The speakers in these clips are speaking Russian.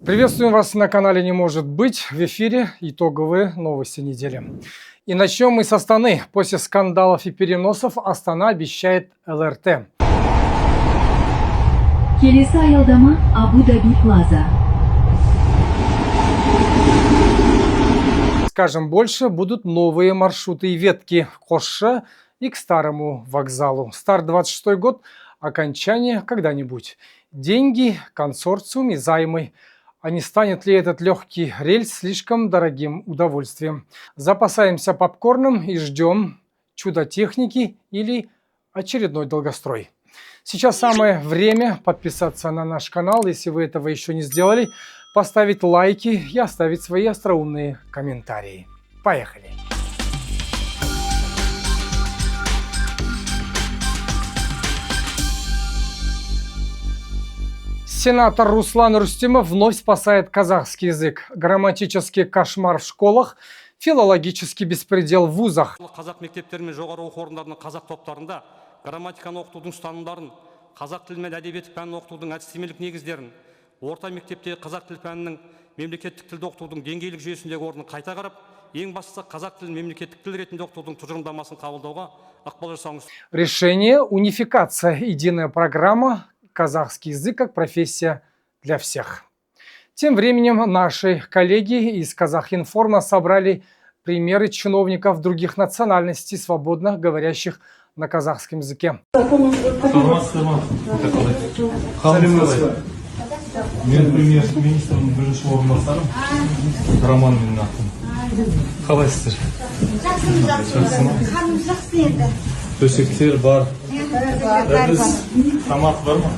Приветствуем вас на канале «Не может быть». В эфире итоговые новости недели. И начнем мы с Астаны. После скандалов и переносов Астана обещает ЛРТ. Келесі аялдама Абу-Даби Плаза. Скажем больше, будут новые маршруты и ветки в Қосшы и к старому вокзалу. Старт 26 год, окончание когда-нибудь. Деньги, консорциум и займы. А не станет ли этот легкий рельс слишком дорогим удовольствием? Запасаемся попкорном и ждем чудо техники или очередной долгострой. Сейчас самое время подписаться на наш канал, если вы этого еще не сделали, поставить лайки и оставить свои остроумные комментарии. Поехали! Сенатор Руслан Рустемов вновь спасает казахский язык. Грамматический кошмар в школах, филологический беспредел в вузах. Қазақ мектептері мен жоғары оқу орындарының қазақ топтарында грамматиканы оқытудың ұстанымдарын, қазақ тілі мен әдебиет пәнін оқытудың әдістемелік негіздерін, орта мектептегі қазақ тіл пәнінің мемлекеттік тілді оқытудың деңгейлік жүйесіндегі орнын қайта қарап, ең бастысы қазақ тілін мемлекеттік тіл ретінде оқытудың тұжырымдамасын қабылдауға ықпал жасауыңыз. Решение: унификация, единая программа, казахский язык как профессия для всех. Тем временем наши коллеги из Казахинформа собрали примеры чиновников других национальностей, свободно говорящих на казахском языке. Мен премьер-министрдің бірінші орынбасарым Роман менің атым. Қалайсыздар? Жақсы енді. Төсектер бар. Тамақ бар ма?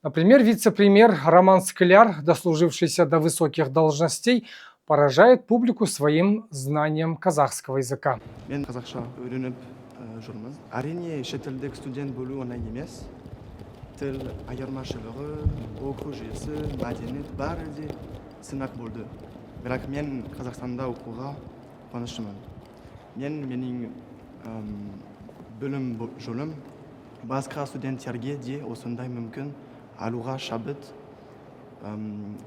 Например, вице-премьер Роман Скляр, дослужившийся до высоких должностей, поражает публику своим знанием казахского языка. Мен қазақша үйреніп жүрмін. Әрине шетелдік студент болу оңай емес. Тіл айырмашылығы, оқу жүйесі, мәдениет бәрі де сынақ болды. Бірақ мен Қазақстанда оқуға қуаныштымын. Менің білім жолым басқа студенттерге де осындай мүмкін алуға шабыт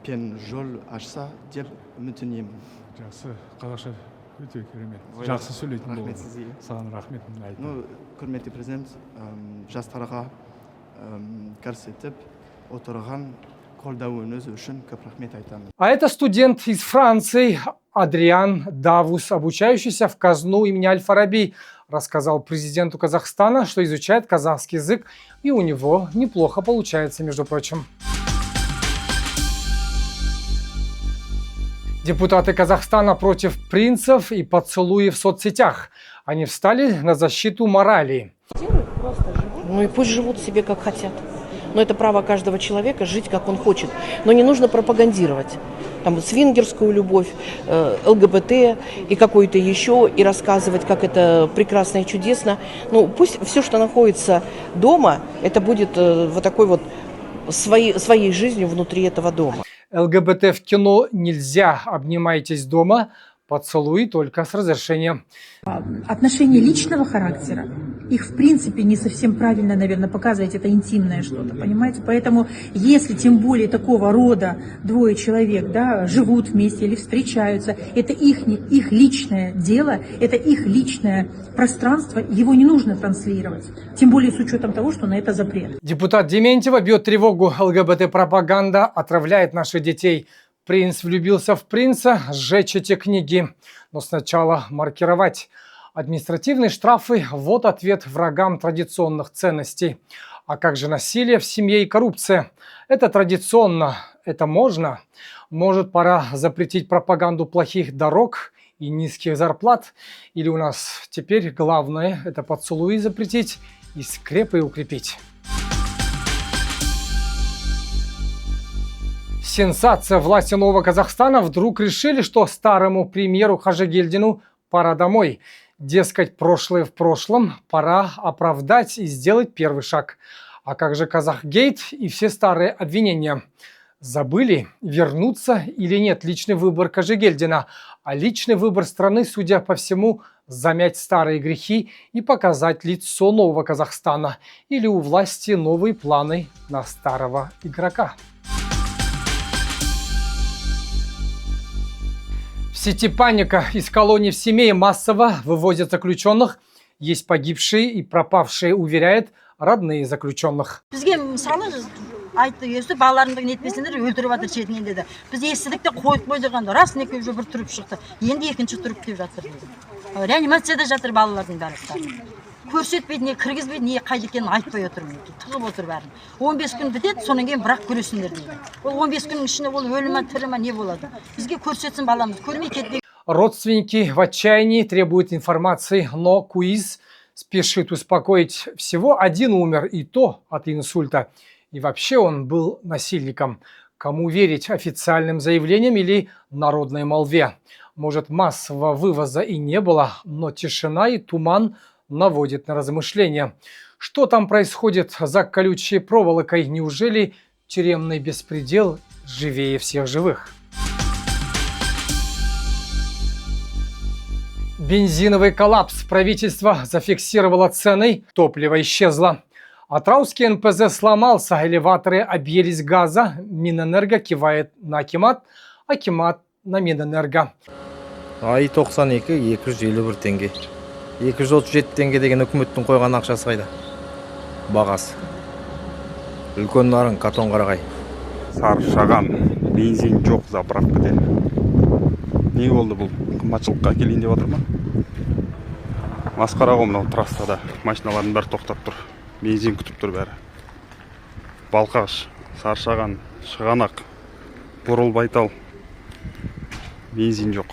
пен жол ашса деп үміттенемін. Жақсы, қазақша өте керемет. Жақсы сөйлейтін болды. Рахмет сізге. Саған рахмет. Құрметті президент, жастарға көрсетіп отырған қолдауыңыз үшін көп рахмет айтамын. А это студент из Франции Адриан Давус, обучающийся в КАЗНУ имени Аль-Фараби, рассказал президенту Казахстана, что изучает казахский язык, и у него неплохо получается, между прочим. Депутаты Казахстана против принцев и поцелуев в соцсетях. Они встали на защиту морали. Ну и пусть живут себе как хотят. Но это право каждого человека жить как он хочет. Но не нужно пропагандировать там свингерскую любовь, ЛГБТ и какую-то еще, и рассказывать, как это прекрасно и чудесно. Ну пусть все, что находится дома, это будет вот такой вот своей жизнью внутри этого дома. ЛГБТ в кино нельзя, обнимайтесь дома, поцелуй только с разрешения. Отношения личного характера, их в принципе не совсем правильно, наверное, показывать, это интимное что-то, понимаете? Поэтому если тем более такого рода двое человек, да, живут вместе или встречаются, это их личное дело, это их личное пространство, его не нужно транслировать. Тем более с учетом того, что на это запрет. Депутат Дементьева бьет тревогу: ЛГБТ-пропаганда отравляет наших детей. Принц влюбился в принца, сжечь эти книги. Но сначала маркировать. Административные штрафы – вот ответ врагам традиционных ценностей. А как же насилие в семье и коррупция? Это традиционно, это можно. Может, пора запретить пропаганду плохих дорог и низких зарплат? Или у нас теперь главное – это поцелуи запретить и скрепы укрепить? Сенсация. Власти Нового Казахстана вдруг решили, что старому премьеру Хажигельдину пора домой. Дескать, прошлое в прошлом, пора оправдать и сделать первый шаг. А как же Казахгейт и все старые обвинения? Забыли, вернуться или нет? Личный выбор Хажигельдина, а личный выбор страны, судя по всему, замять старые грехи и показать лицо нового Казахстана. Или у власти новые планы на старого игрока. сети паника. Из колонии в Семее массово вывозят заключенных. Есть погибшие и пропавшие, уверяют родные заключенных. Бізге мысалы айтты өсі балаларымды нетпесеңдер өлтіріп жатыр шетінен деді. Біз естідік те қойып қойдырғанда рас екеуі бір тұрып шықты. Енді екінші тұрып келіп жатыр. Реанимацияда жатыр балалардың бәрі. Көрсетпейді, не кіргізбейді, не қайда екенін айтпай отырмын. Тығып отыр бәрін. 15 күн бітеді, сонан кейін бірақ көресіңдер дейді. Ол 15 күннің ішінде ол өлі ме, тірі ме не болады? Бізге көрсетсін баламыз, көрмей кетпей. Родственники в отчаянии требуют информации, но КУИЗ спешит успокоить. Всего один умер, и то от инсульта. И вообще он был насильником. Кому верить, официальным заявлениям или народной молве? Может, массового вывоза и не было, но тишина и туман наводит на размышления. Что там происходит за колючей проволокой? Неужели тюремный беспредел живее всех живых? Бензиновый коллапс. Правительство зафиксировало цены, топливо исчезло. Атраусский НПЗ сломался, элеваторы объелись газа, Минэнерго кивает на Акимат, Акимат на Минэнерго. Ай 92 251 теңге. 237 теңге деген үкіметтің қойған ақшасы қайда? Бағасы. Үлкен нарын катон қарағай. Саршаған бензин жоқ заправкада. Не болды бұл? Қымбатшылыққа келейін деп отыр ма? Масқара ғой мынау трассада. Машиналардың бәрі тоқтап тұр. Бензин күтіп тұр бәрі. Балқаш, Саршаған, Шығанақ, Бурыл Байтал. Бензин жоқ.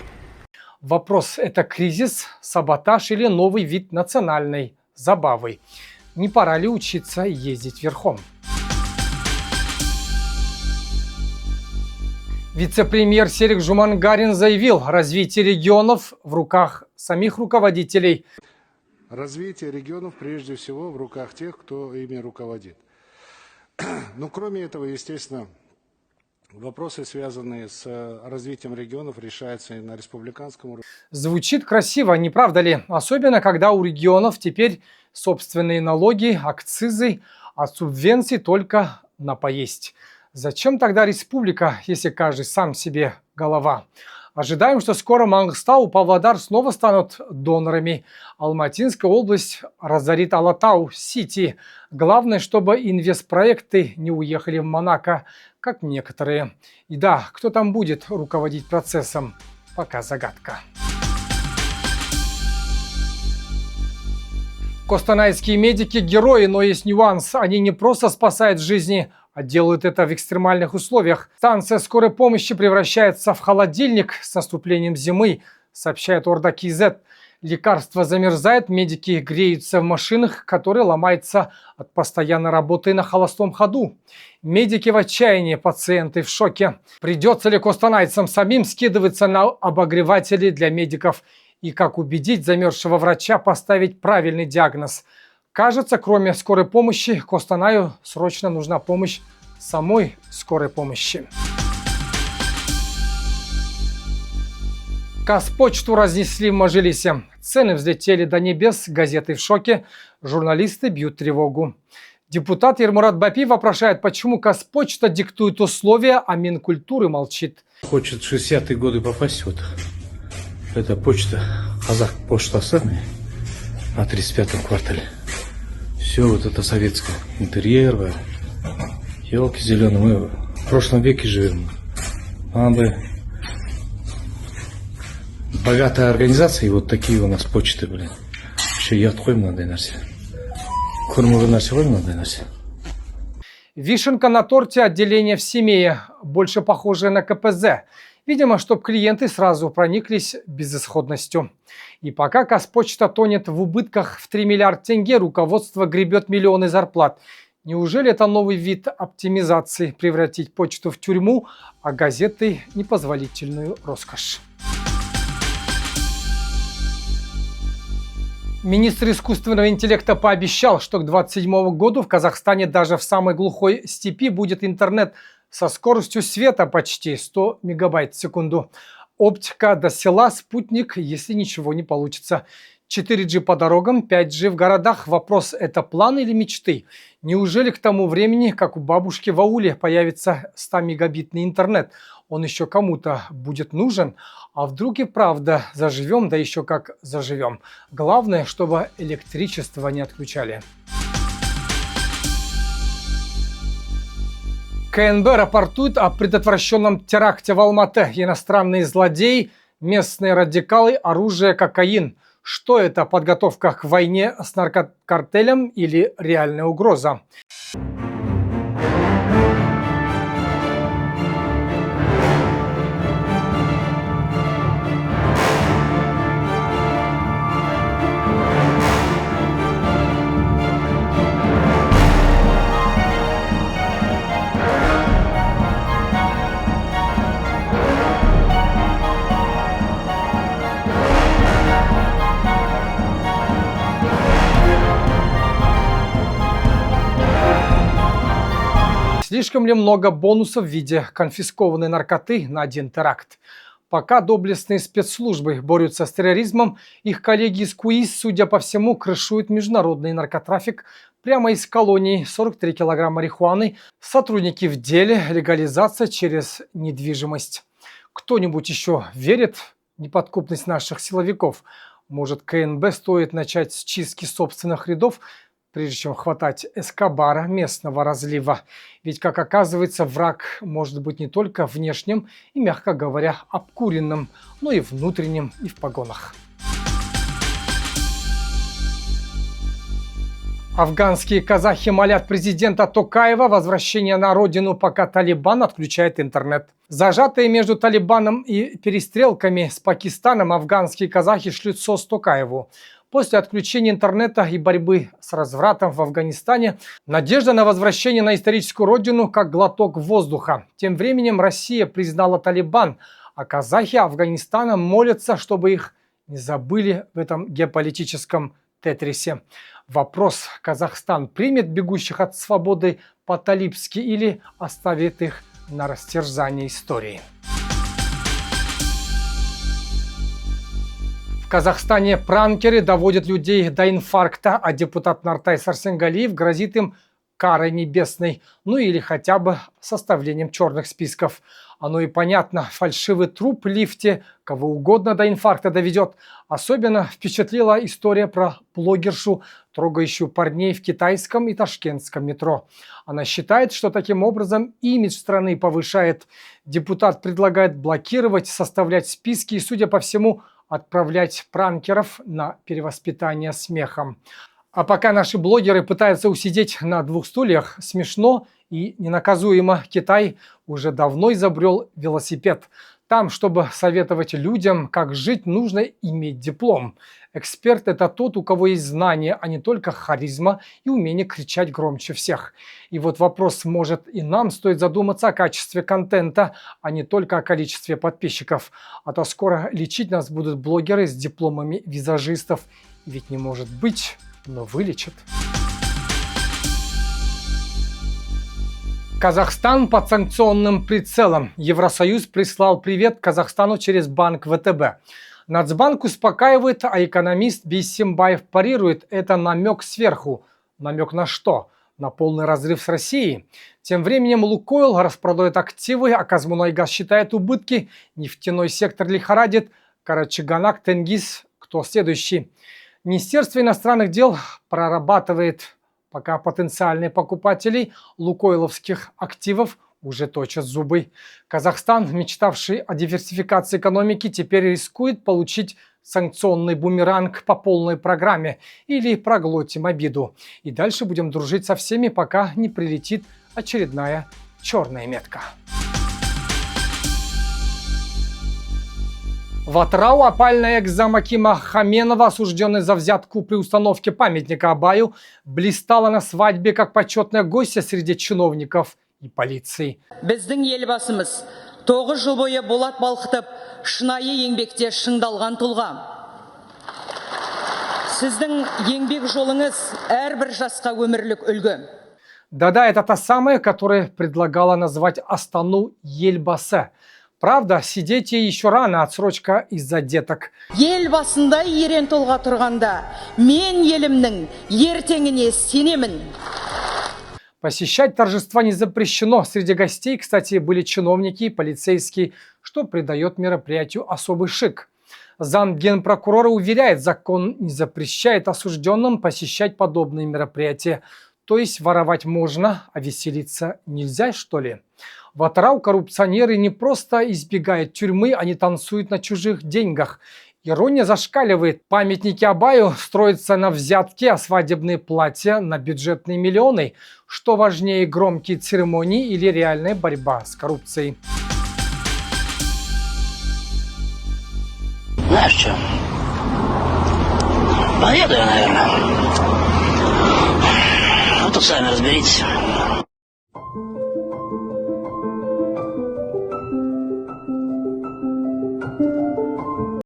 Вопрос – это кризис, саботаж или новый вид национальной забавы? Не пора ли учиться ездить верхом? Вице-премьер Серик Жумангарин заявил, развитие регионов в руках самих руководителей. Развитие регионов прежде всего в руках тех, кто ими руководит. Но кроме этого, естественно, вопросы, связанные с развитием регионов, решаются и на республиканском уровне. Звучит красиво, не правда ли? Особенно, когда у регионов теперь собственные налоги, акцизы, а субвенции только на поесть. Зачем тогда республика, если каждый сам себе голова? Ожидаем, что скоро Мангыстау, Павлодар снова станут донорами. Алматинская область разорит Алатау-Сити. Главное, чтобы инвестпроекты не уехали в Монако, как некоторые. И да, кто там будет руководить процессом, пока загадка. Костанайские медики – герои, но есть нюанс. Они не просто спасают жизни, а делают это в экстремальных условиях. Станция скорой помощи превращается в холодильник с наступлением зимы, сообщает Орда КИЗ. Лекарства замерзают, медики греются в машинах, которые ломаются от постоянной работы на холостом ходу. Медики в отчаянии, пациенты в шоке. Придется ли костанайцам самим скидываться на обогреватели для медиков? И как убедить замерзшего врача поставить правильный диагноз? Кажется, кроме скорой помощи, Костанаю срочно нужна помощь самой скорой помощи. Казпочту разнесли в Мажилисе. Цены взлетели до небес, газеты в шоке, журналисты бьют тревогу. Депутат Ермурат Бапи вопрошает, почему Казпочта диктует условия, а Минкультуры молчит. Хочет в 60-е годы попасть вот. Это почта, Казах поштасы на 35-м квартале. Все вот это советское. Интерьер, елки зеленые. Мы в прошлом веке живем. Надо бы богатая организация, и вот такие у нас почты, блин. Еще и отходим надо нарсе. Кормовые нарсе, надо нарсе. Вишенка на торте отделение в Семее, больше похожее на КПЗ. Видимо, чтобы клиенты сразу прониклись безысходностью. И пока Казпочта тонет в убытках в 3 миллиарда тенге, руководство гребет миллионы зарплат. Неужели это новый вид оптимизации – превратить почту в тюрьму, а газеты – непозволительную роскошь? Министр искусственного интеллекта пообещал, что к 2027 году в Казахстане даже в самой глухой степи будет интернет со скоростью света почти 100 мегабайт в секунду. Оптика до села, спутник, если ничего не получится. 4G по дорогам, 5G в городах. Вопрос – это план или мечты? Неужели к тому времени, как у бабушки в ауле появится 100-мегабитный интернет, он еще кому-то будет нужен? А вдруг и правда заживем, да еще как заживем. Главное, чтобы электричество не отключали. КНБ рапортует о предотвращенном теракте в Алматы. Иностранные злодеи, местные радикалы, оружие, кокаин. Что это, подготовка к войне с наркокартелем или реальная угроза? Слишком ли много бонусов в виде конфискованной наркоты на один теракт? Пока доблестные спецслужбы борются с терроризмом, их коллеги из КУИС, судя по всему, крышуют международный наркотрафик прямо из колонии. 43 килограмма марихуаны, сотрудники в деле, легализация через недвижимость. Кто-нибудь еще верит в неподкупность наших силовиков? Может, КНБ стоит начать с чистки собственных рядов, прежде чем хватать Эскобара, местного разлива. Ведь, как оказывается, враг может быть не только внешним и, мягко говоря, обкуренным, но и внутренним и в погонах. Афганские казахи молят президента Токаева возвращения на родину, пока Талибан отключает интернет. Зажатые между Талибаном и перестрелками с Пакистаном, афганские казахи шлют СОС Токаеву. После отключения интернета и борьбы с развратом в Афганистане надежда на возвращение на историческую родину как глоток воздуха. Тем временем Россия признала Талибан, а казахи Афганистана молятся, чтобы их не забыли в этом геополитическом тетрисе. Вопрос: Казахстан примет бегущих от свободы по-талибски или оставит их на растерзание истории? В Казахстане пранкеры доводят людей до инфаркта, а депутат Нартай Сарсенгалиев грозит им карой небесной, ну или хотя бы составлением черных списков. Оно и понятно, фальшивый труп в лифте кого угодно до инфаркта доведет. Особенно впечатлила история про блогершу, трогающую парней в китайском и ташкентском метро. Она считает, что таким образом имидж страны повышает. Депутат предлагает блокировать, составлять списки и, судя по всему, отправлять пранкеров на перевоспитание смехом. А пока наши блогеры пытаются усидеть на двух стульях, смешно и ненаказуемо, Китай уже давно изобрел велосипед. Там, чтобы советовать людям, как жить, нужно иметь диплом. Эксперт – это тот, у кого есть знания, а не только харизма и умение кричать громче всех. И вот вопрос: может, и нам стоит задуматься о качестве контента, а не только о количестве подписчиков. А то скоро лечить нас будут блогеры с дипломами визажистов. Ведь не может быть, но вылечат. Казахстан под санкционным прицелом. Евросоюз прислал привет Казахстану через банк ВТБ. Нацбанк успокаивает, а экономист Бейсембаев парирует: это намек сверху. Намек на что? На полный разрыв с Россией. Тем временем Лукойл распродает активы, а Казмунайгаз считает убытки. Нефтяной сектор лихорадит. Карачаганак, Тенгиз. Кто следующий? Министерство иностранных дел прорабатывает, пока потенциальные покупатели лукойловских активов уже точат зубы. Казахстан, мечтавший о диверсификации экономики, теперь рискует получить санкционный бумеранг по полной программе или проглотим обиду. И дальше будем дружить со всеми, пока не прилетит очередная черная метка. В Атырау опальный экс-зам Акима Хаменова, осужденный за взятку при установке памятника Абаю, блистала на свадьбе как почетная гостья среди чиновников и полиции. Біздің елбасымыз 9 жыл бойы болат балқытып, шынайы еңбекте шыңдалған тұлға. Сіздің еңбек жолыңыз әрбір жасқа өмірлік үлгі. Да-да, это та самая, которая предлагала назвать Астану Ельбасы. Правда, сидеть ей еще рано, отсрочка из-за деток. Ел басында ерен толға тұрғанда, мен елімнің ертеңіне сенемін. Посещать торжества не запрещено. Среди гостей, кстати, были чиновники и полицейские, что придает мероприятию особый шик. Замгенпрокурора уверяет, закон не запрещает осужденным посещать подобные мероприятия. То есть воровать можно, а веселиться нельзя, что ли? В Атырау коррупционеры не просто избегают тюрьмы, они танцуют на чужих деньгах. Ирония зашкаливает. Памятники Абаю строятся на взятки, а свадебные платья на бюджетные миллионы. Что важнее, громкие церемонии или реальная борьба с коррупцией? Знаешь что? Поеду я, наверное. А тут сами разберитесь.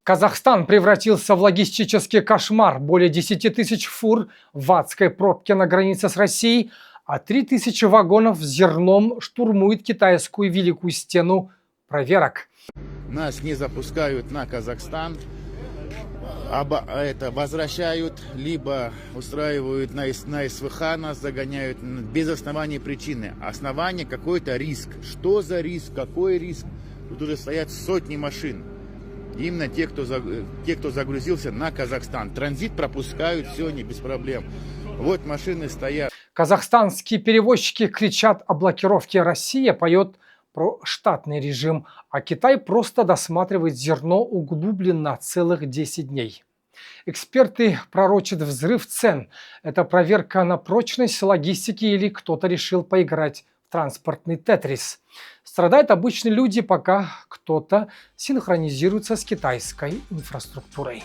Казахстан превратился в логистический кошмар. Более 10 тысяч фур в адской пробке на границе с Россией, а 3000 вагонов с зерном штурмуют китайскую Великую Стену проверок. Нас не запускают на Казахстан, возвращают, либо устраивают на СВХ, нас загоняют без оснований причины. Основание какой-то риск. Что за риск? Какой риск? Тут уже стоят сотни машин. Именно те, кто загрузился на Казахстан. Транзит пропускают, все не без проблем. Вот машины стоят. Казахстанские перевозчики кричат о блокировке. Россия поет про штатный режим, а Китай просто досматривает зерно углубленно целых 10 дней. Эксперты пророчат взрыв цен. Это проверка на прочность логистики или кто-то решил поиграть в транспортный тетрис. Страдают обычные люди, пока кто-то синхронизируется с китайской инфраструктурой.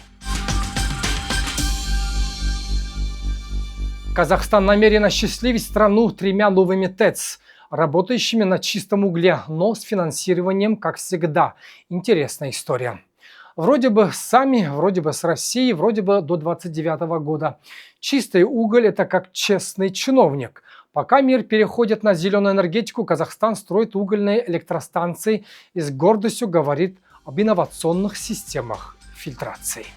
Казахстан намерен осчастливить страну 3 новыми ТЭЦ, работающими на чистом угле, но с финансированием, как всегда. Интересная история. Вроде бы сами, вроде бы с Россией, вроде бы до 2029 года. Чистый уголь – это как честный чиновник. Пока мир переходит на зеленую энергетику, Казахстан строит угольные электростанции и с гордостью говорит об инновационных системах фильтрации.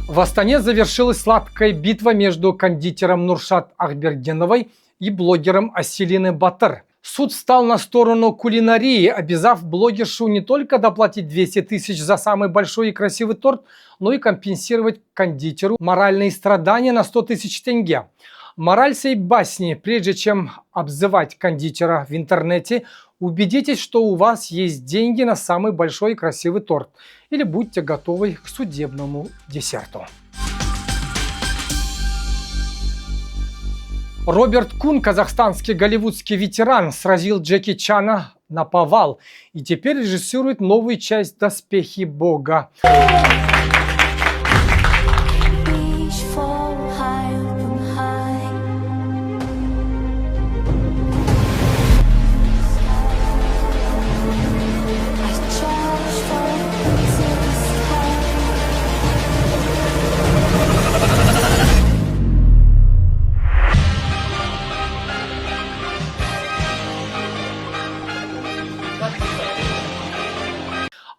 В Астане завершилась сладкая битва между кондитером Нуршат Ахбергеновой и блогером Аселиной Батыр. Суд встал на сторону кулинарии, обязав блогершу не только доплатить 200 тысяч за самый большой и красивый торт, но и компенсировать кондитеру моральные страдания на 100 тысяч тенге. Мораль сей басни: прежде чем обзывать кондитера в интернете, убедитесь, что у вас есть деньги на самый большой и красивый торт, или будьте готовы к судебному десерту. Роберт Кун, казахстанский голливудский ветеран, сразил Джеки Чана наповал и теперь режиссирует новую часть «Доспехи Бога».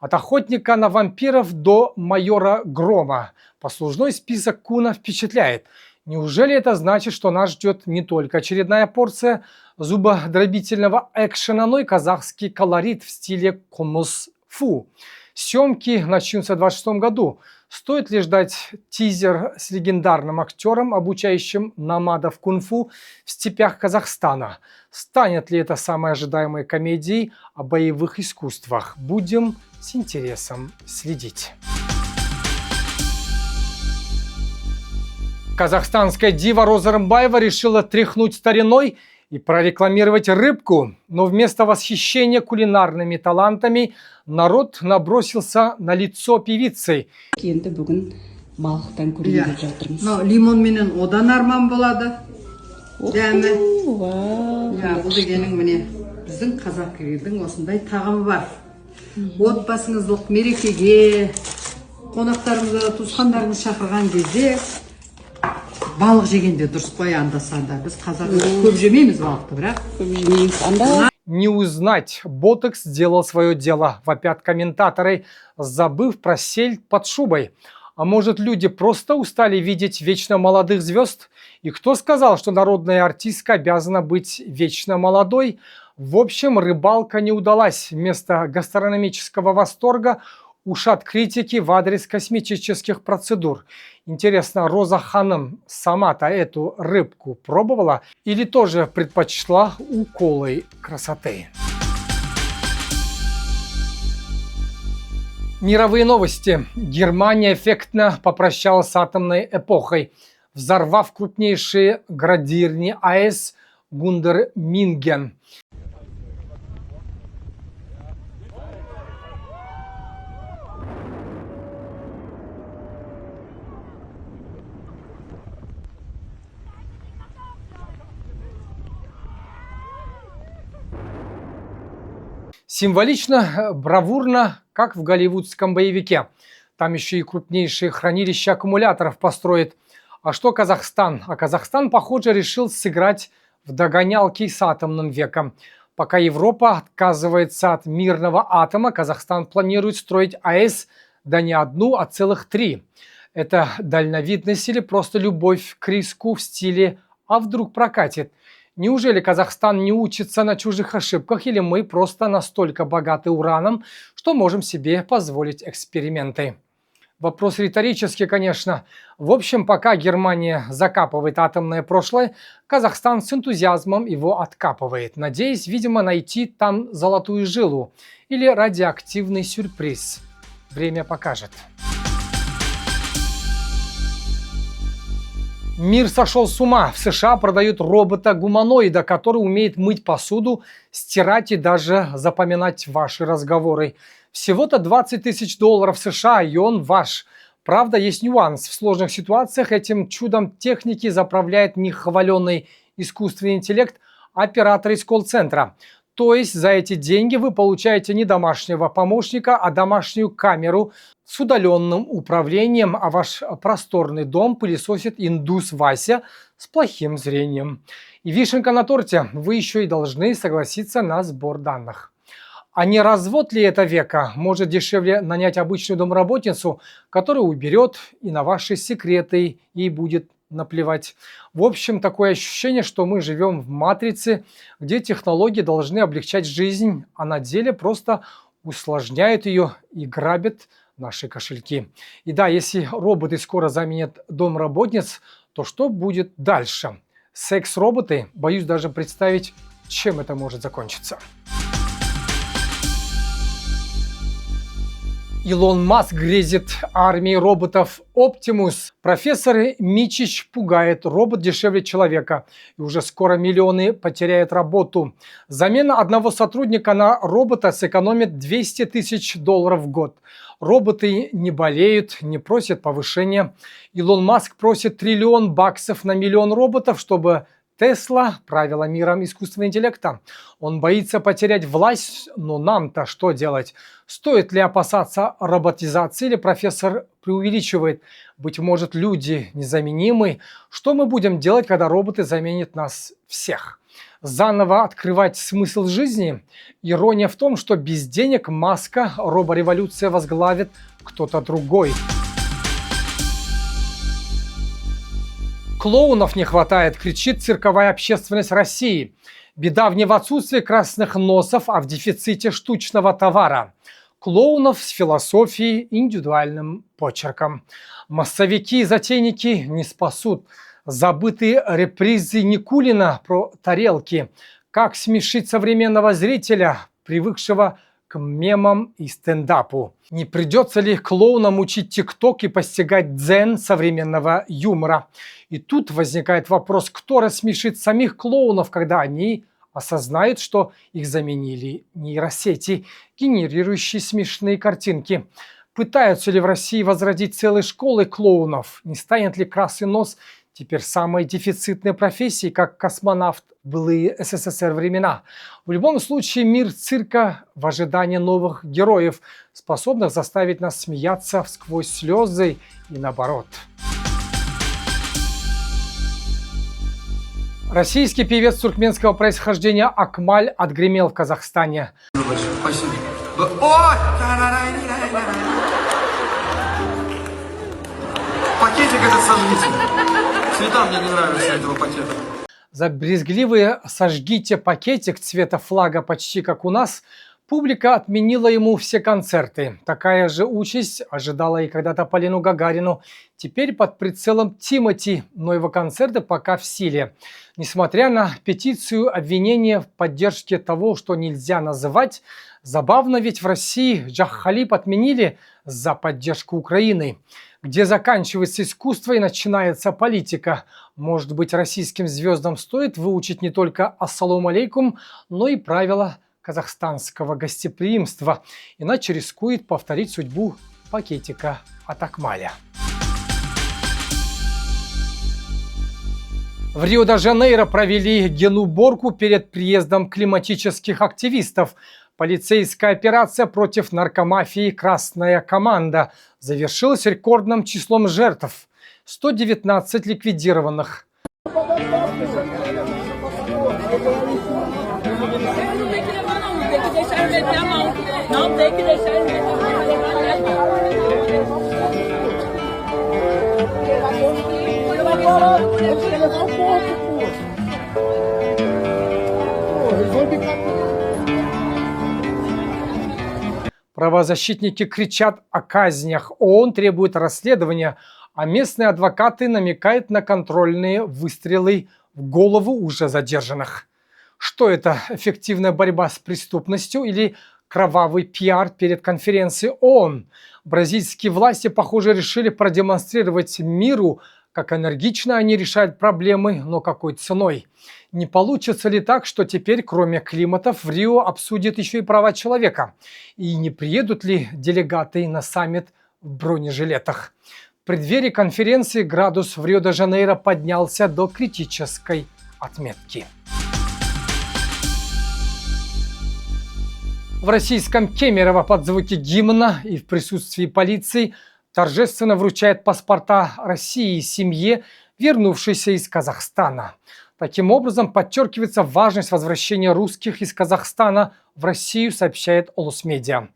От охотника на вампиров до майора Грома. Послужной список Куна впечатляет. Неужели это значит, что нас ждет не только очередная порция зубодробительного экшена, но и казахский колорит в стиле комус-фу? Съемки начнутся в 2026 году. Стоит ли ждать тизер с легендарным актером, обучающим номадов кунг-фу в степях Казахстана? Станет ли это самой ожидаемой комедией о боевых искусствах? Будем с интересом следить. Казахстанская дива Роза Рымбаева решила тряхнуть стариной и прорекламировать рыбку. Но вместо восхищения кулинарными талантами народ набросился на лицо певицы. Лимон менен одан арман болады. Дәмі. Бұл дегенің міне біздің қазақ елдің осындай тағамы бар. Отбасыңыздық мерекеге, қонақтарыңызды, туысқандарыңыз шақырған кезде балық жегенде дұрыс қой анда-санда. Біз қазақ көп жемейміз балықты, бірақ көп жемейміз. Не узнать, ботокс сделал свое дело, вопят комментаторы, забыв про сель под шубой. А может, люди просто устали видеть вечно молодых звезд? И кто сказал, что народная артистка обязана быть вечно молодой? В общем, рыбалка не удалась. Вместо гастрономического восторга ушат критики в адрес косметических процедур. Интересно, Роза Ханым сама-то эту рыбку пробовала или тоже предпочла уколы красоты? Мировые новости. Германия эффектно попрощалась с атомной эпохой, взорвав крупнейшие градирни АЭС Гундерминген. Символично, бравурно, как в голливудском боевике. Там еще и крупнейшие хранилища аккумуляторов построят. А что Казахстан? А Казахстан, похоже, решил сыграть в догонялки с атомным веком. Пока Европа отказывается от мирного атома, Казахстан планирует строить АЭС, да не одну, а целых 3. Это дальновидность или просто любовь к риску в стиле «а вдруг прокатит?». Неужели Казахстан не учится на чужих ошибках, или мы просто настолько богаты ураном, что можем себе позволить эксперименты? Вопрос риторический, конечно. В общем, пока Германия закапывает атомное прошлое, Казахстан с энтузиазмом его откапывает, надеясь, видимо, найти там золотую жилу или радиоактивный сюрприз. Время покажет. Мир сошел с ума. В США продают робота-гуманоида, который умеет мыть посуду, стирать и даже запоминать ваши разговоры. Всего-то $20 тысяч США, и он ваш. Правда, есть нюанс. В сложных ситуациях этим чудом техники заправляет не хваленый искусственный интеллект, а оператор из колл-центра. То есть за эти деньги вы получаете не домашнего помощника, а домашнюю камеру с удаленным управлением, а ваш просторный дом пылесосит индус Вася с плохим зрением. И вишенка на торте, вы еще и должны согласиться на сбор данных. А не развод ли это века? Может, дешевле нанять обычную домработницу, которая уберет и на ваши секреты ей будет наплевать. В общем, такое ощущение, что мы живем в матрице, где технологии должны облегчать жизнь, а на деле просто усложняют ее и грабят наши кошельки. И да, если роботы скоро заменят домработниц, то что будет дальше? Секс-роботы? Боюсь даже представить, чем это может закончиться. Илон Маск грезит армией роботов Optimus. Профессор Мичич пугает: робот дешевле человека, и уже скоро миллионы потеряют работу. Замена одного сотрудника на робота сэкономит $200 тысяч в год. Роботы не болеют, не просят повышения. Илон Маск просит $1 триллион на миллион роботов, чтобы Тесла правила миром искусственного интеллекта. Он боится потерять власть, но нам-то что делать? Стоит ли опасаться роботизации, или профессор преувеличивает? Быть может, люди незаменимы? Что мы будем делать, когда роботы заменят нас всех? Заново открывать смысл жизни? Ирония в том, что без денег Маска робореволюция возглавит кто-то другой. Клоунов не хватает, кричит цирковая общественность России. Беда не в отсутствии красных носов, а в дефиците штучного товара. Клоунов с философией и индивидуальным почерком. Массовики и затейники не спасут. Забытые репризы Никулина про тарелки. Как смешить современного зрителя, привыкшего к мемам и стендапу. Не придется ли клоунам учить ТикТок и постигать дзен современного юмора? И тут возникает вопрос, кто рассмешит самих клоунов, когда они осознают, что их заменили нейросети, генерирующие смешные картинки. Пытаются ли в России возродить целые школы клоунов? Не станет ли красный нос теперь самой дефицитной профессией, как космонавт в былые СССР времена? В любом случае, мир цирка в ожидании новых героев, способных заставить нас смеяться сквозь слезы и наоборот. Российский певец туркменского происхождения Акмаль отгремел в Казахстане. Спасибо. Пакетик этот сожгите. Цвета мне не нравятся этого пакета. За брезгливые «сожгите пакетик» цвета флага почти как у нас, публика отменила ему все концерты. Такая же участь ожидала и когда-то Полину Гагарину. Теперь под прицелом Тимати, но его концерты пока в силе. Несмотря на петицию обвинения в поддержке того, что нельзя называть, забавно, ведь в России Джах Халиб отменили за поддержку Украины. Где заканчивается искусство и начинается политика. Может быть, российским звездам стоит выучить не только «Ассалам алейкум», но и правила казахстанского гостеприимства. Иначе рискует повторить судьбу пакетика от Акмаля. В Рио-де-Жанейро провели генуборку перед приездом климатических активистов. Полицейская операция против наркомафии «Красная команда» завершилась рекордным числом жертв – 119 ликвидированных. Правозащитники кричат о казнях, ООН требует расследования, а местные адвокаты намекают на контрольные выстрелы в голову уже задержанных. Что это, эффективная борьба с преступностью или кровавый пиар перед конференцией ООН? Бразильские власти, похоже, решили продемонстрировать миру, как энергично они решают проблемы, но какой ценой. Не получится ли так, что теперь, кроме климатов, в Рио обсудят еще и права человека? И не приедут ли делегаты на саммит в бронежилетах? В преддверии конференции градус в Рио-де-Жанейро поднялся до критической отметки. В российском Кемерово под звуки гимна и в присутствии полиции торжественно вручает паспорта России семье, вернувшейся из Казахстана. Таким образом, подчеркивается важность возвращения русских из Казахстана в Россию, сообщает Улусмедиа.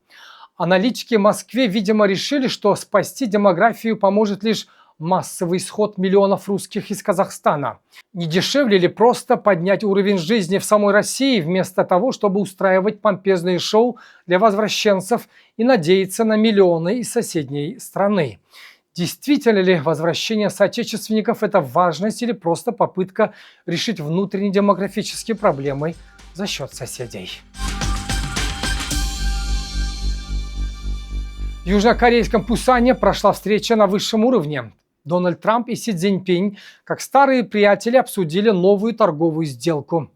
Аналитики в Москве, видимо, решили, что спасти демографию поможет лишь массовый исход миллионов русских из Казахстана. Не дешевле ли просто поднять уровень жизни в самой России, вместо того, чтобы устраивать помпезные шоу для возвращенцев и надеяться на миллионы из соседней страны? Действительно ли возвращение соотечественников – это важность или просто попытка решить внутренние демографические проблемы за счет соседей? В южнокорейском Пусане прошла встреча на высшем уровне. Дональд Трамп и Си Цзиньпинь, как старые приятели, обсудили новую торговую сделку.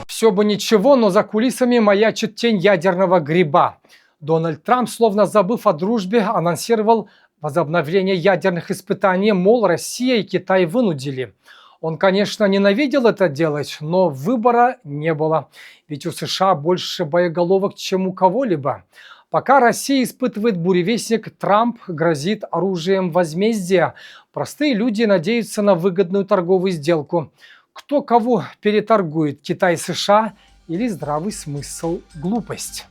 Все бы ничего, но за кулисами маячит тень ядерного гриба. Дональд Трамп, словно забыв о дружбе, анонсировал возобновление ядерных испытаний, мол, Россия и Китай вынудили. Он, конечно, ненавидел это делать, но выбора не было. Ведь у США больше боеголовок, чем у кого-либо. Пока Россия испытывает буревестник, Трамп грозит оружием возмездия. Простые люди надеются на выгодную торговую сделку. Кто кого переторгует, Китай, США или здравый смысл, глупость?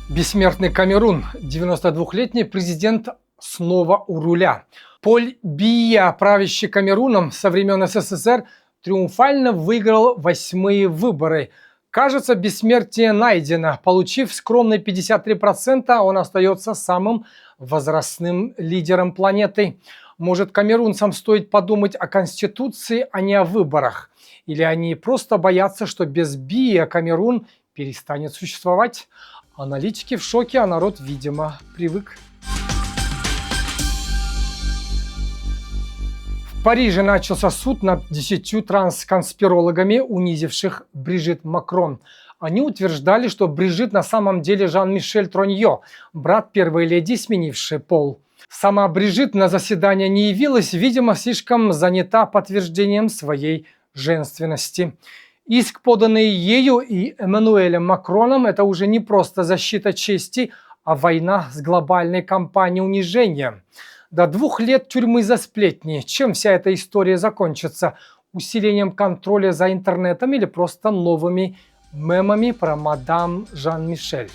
Бессмертный Камерун. 92-летний президент снова у руля. Поль Бийя, правящий Камеруном со времен СССР, триумфально выиграл 8-е выборы. Кажется, бессмертие найдено. Получив скромные 53%, он остается самым возрастным лидером планеты. Может, камерунцам стоит подумать о Конституции, а не о выборах? Или они просто боятся, что без Бия Камерун перестанет существовать? Аналитики в шоке, а народ, видимо, привык. В Париже начался суд над 10 трансконспирологами, унизивших Брижит Макрон. Они утверждали, что Брижит на самом деле Жан-Мишель Тронье, брат первой леди, сменивший пол. Сама Брижит на заседание не явилась, видимо, слишком занята подтверждением своей женственности. Иск, поданный ею и Эммануэлем Макроном, это уже не просто защита чести, а война с глобальной кампанией унижения. До 2 лет тюрьмы за сплетни. Чем вся эта история закончится? Усилением контроля за интернетом или просто новыми мемами про мадам Жан-Мишель?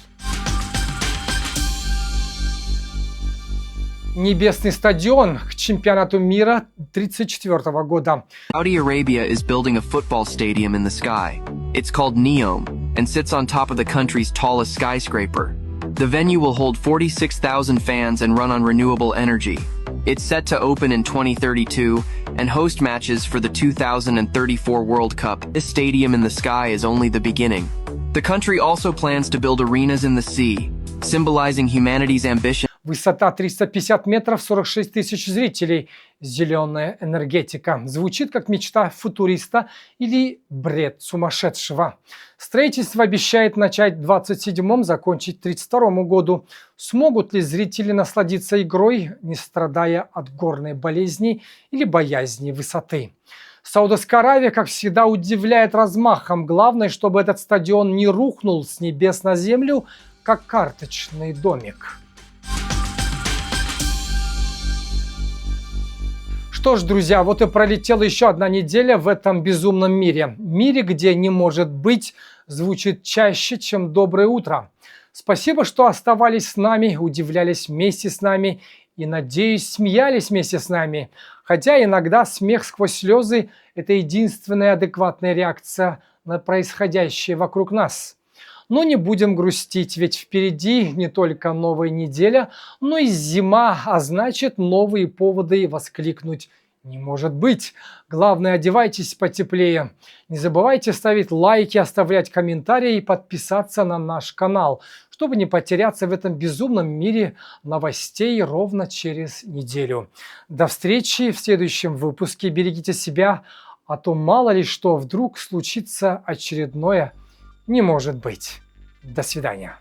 Небесный стадион к чемпионату мира 1934 года. Saudi Arabia is building a football stadium in the sky. It's called NEOM and sits on top of the country's tallest skyscraper. The venue will hold 46,000 fans and run on renewable energy. It's set to open in 2032 and host matches for the 2034 World Cup. This stadium in the sky is only the beginning. The country also plans to build arenas in the sea, symbolizing humanity's ambition. Высота 350 метров, 46 тысяч зрителей. Зеленая энергетика. Звучит как мечта футуриста или бред сумасшедшего. Строительство обещает начать в 27-м, закончить к 32-му году. Смогут ли зрители насладиться игрой, не страдая от горной болезни или боязни высоты? Саудовская Аравия, как всегда, удивляет размахом. Главное, чтобы этот стадион не рухнул с небес на землю, как карточный домик. Что ж, друзья, вот и пролетела еще одна неделя в этом безумном мире. Мире, где не может быть, звучит чаще, чем доброе утро. Спасибо, что оставались с нами, удивлялись вместе с нами и, надеюсь, смеялись вместе с нами. Хотя иногда смех сквозь слезы – это единственная адекватная реакция на происходящее вокруг нас. Но не будем грустить, ведь впереди не только новая неделя, но и зима, а значит, новые поводы воскликнуть не может быть. Главное, одевайтесь потеплее. Не забывайте ставить лайки, оставлять комментарии и подписаться на наш канал, чтобы не потеряться в этом безумном мире новостей ровно через неделю. До встречи в следующем выпуске. Берегите себя, а то мало ли что вдруг случится очередное. Не может быть. До свидания.